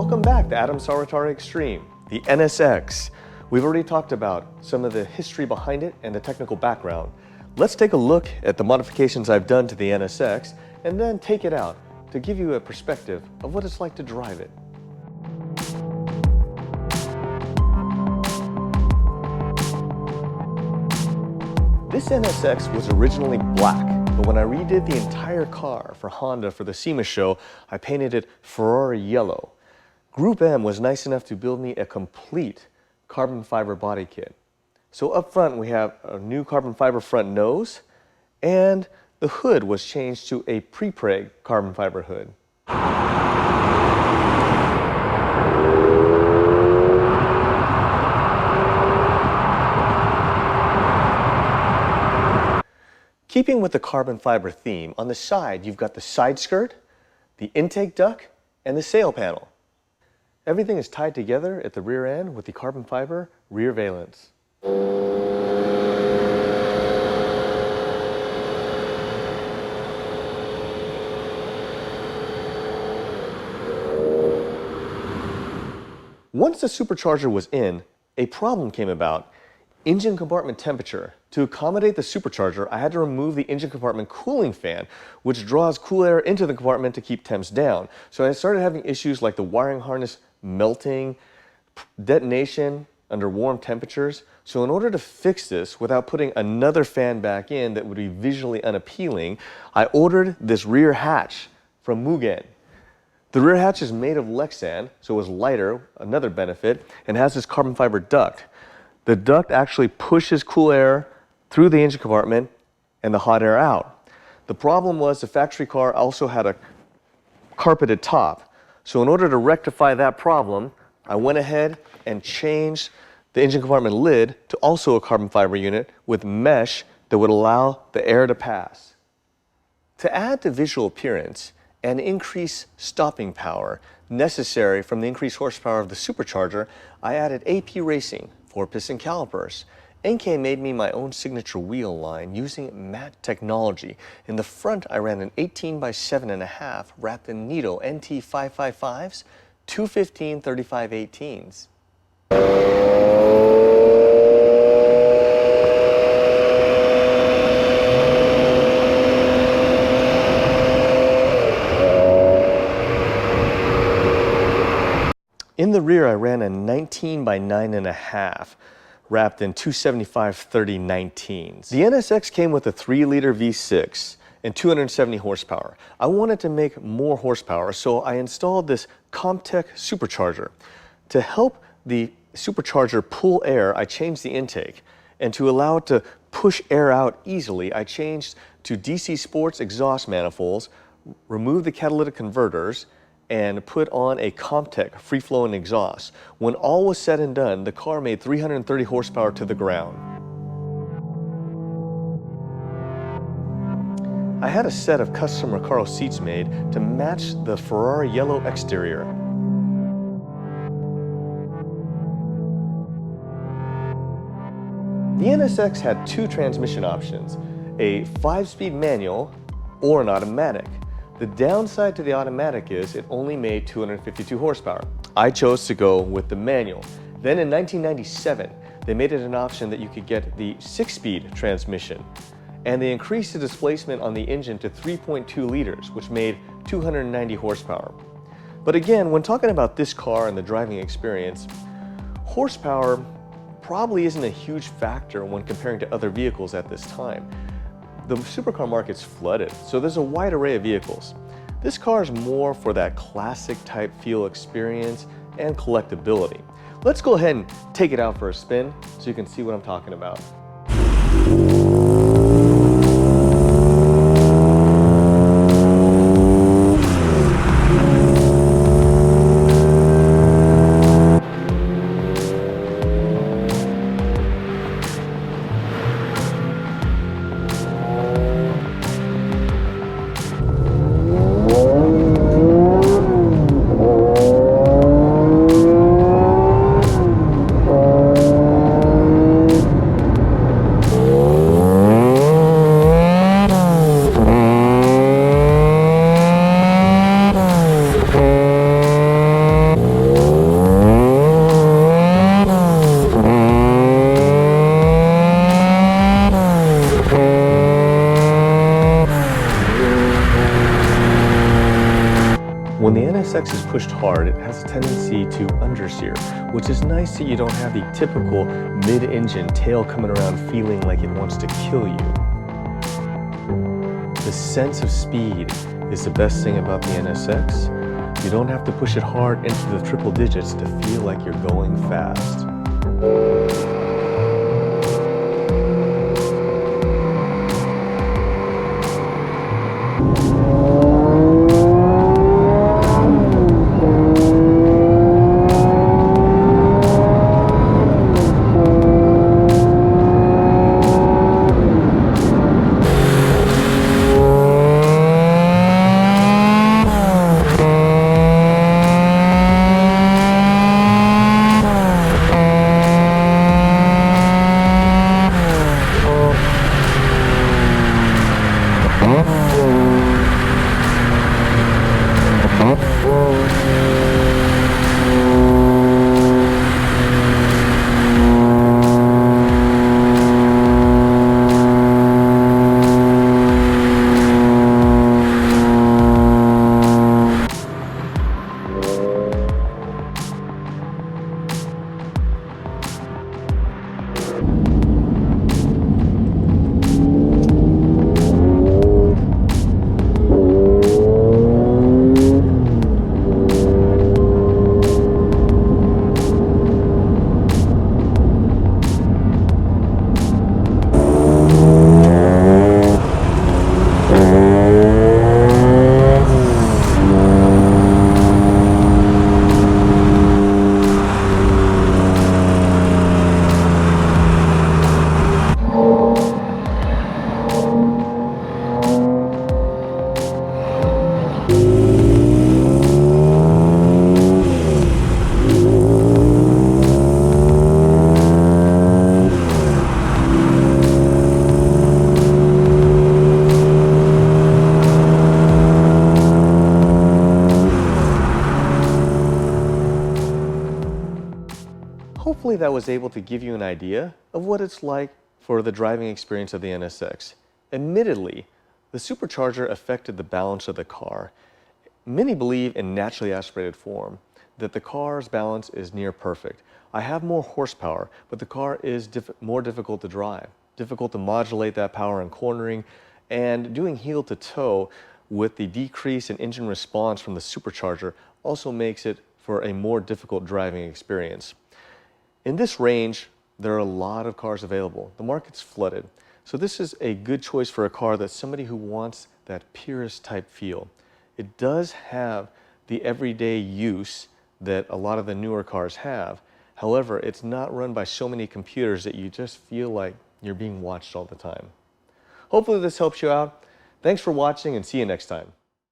Welcome back to Saruwatari Xtreme, the NSX. We've already talked about some of the history behind it and the technical background. Let's take a look at the modifications I've done to the NSX and then take it out to give you a perspective of what it's like to drive it. This NSX was originally black, but when I redid the entire car for Honda for the SEMA show, I painted it Ferrari yellow. Group M was nice enough to build me a complete carbon fiber body kit. So up front we have a new carbon fiber front nose, and the hood was changed to a pre-preg carbon fiber hood. Keeping with the carbon fiber theme, on the side you've got the side skirt, the intake duct, and the sail panel. Everything is tied together at the rear end with the carbon fiber rear valance. Once the supercharger was in, a problem came about. Engine compartment temperature. To accommodate the supercharger, I had to remove the engine compartment cooling fan, which draws cool air into the compartment to keep temps down. So I started having issues like the wiring harness melting, detonation under warm temperatures. So in order to fix this without putting another fan back in that would be visually unappealing, I ordered this rear hatch from Mugen. The rear hatch is made of Lexan, so it was lighter, another benefit, and has this carbon fiber duct. The duct actually pushes cool air through the engine compartment and the hot air out. The problem was the factory car also had a carpeted top. So in order to rectify that problem, I went ahead and changed the engine compartment lid to also a carbon fiber unit with mesh that would allow the air to pass. To add to visual appearance and increase stopping power necessary from the increased horsepower of the supercharger, I added AP Racing 4-piston calipers. NK made me my own signature wheel line using matte technology. In the front, I ran an 18 by 7.5 wrapped in Nitto NT 555s, 215 3518s. In the rear, I ran a 19 by 9.5 wrapped in 275 3019s. The NSX came with a 3-liter V6 and 270 horsepower. I wanted to make more horsepower, so I installed this Comtech supercharger. To help the supercharger pull air, I changed the intake. And to allow it to push air out easily, I changed to DC Sports exhaust manifolds, removed the catalytic converters, and put on a Comtech free-flowing exhaust. When all was said and done, the car made 330 horsepower to the ground. I had a set of custom Recaro seats made to match the Ferrari yellow exterior. The NSX had 2 transmission options, a 5-speed manual or an automatic. The downside to the automatic is it only made 252 horsepower. I chose to go with the manual. Then in 1997, they made it an option that you could get the 6-speed transmission. And they increased the displacement on the engine to 3.2 liters, which made 290 horsepower. But again, when talking about this car and the driving experience, horsepower probably isn't a huge factor when comparing to other vehicles at this time. The supercar market's flooded, so there's a wide array of vehicles. This car is more for that classic type feel experience and collectability. Let's go ahead and take it out for a spin so you can see what I'm talking about. NSX is pushed hard, it has a tendency to understeer, which is nice that you don't have the typical mid-engine tail coming around feeling like it wants to kill you. The sense of speed is the best thing about the NSX. You don't have to push it hard into the triple digits to feel like you're going fast. Hopefully that was able to give you an idea of what it's like for the driving experience of the NSX. Admittedly, the supercharger affected the balance of the car. Many believe in naturally aspirated form, that the car's balance is near perfect. I have more horsepower, but the car is more difficult to drive, difficult to modulate that power in cornering, and doing heel to toe with the decrease in engine response from the supercharger also makes it for a more difficult driving experience. In this range, there are a lot of cars available. The market's flooded. So this is a good choice for a car that's somebody who wants that purist type feel. It does have the everyday use that a lot of the newer cars have. However, it's not run by so many computers that you just feel like you're being watched all the time. Hopefully this helps you out. Thanks for watching and see you next time.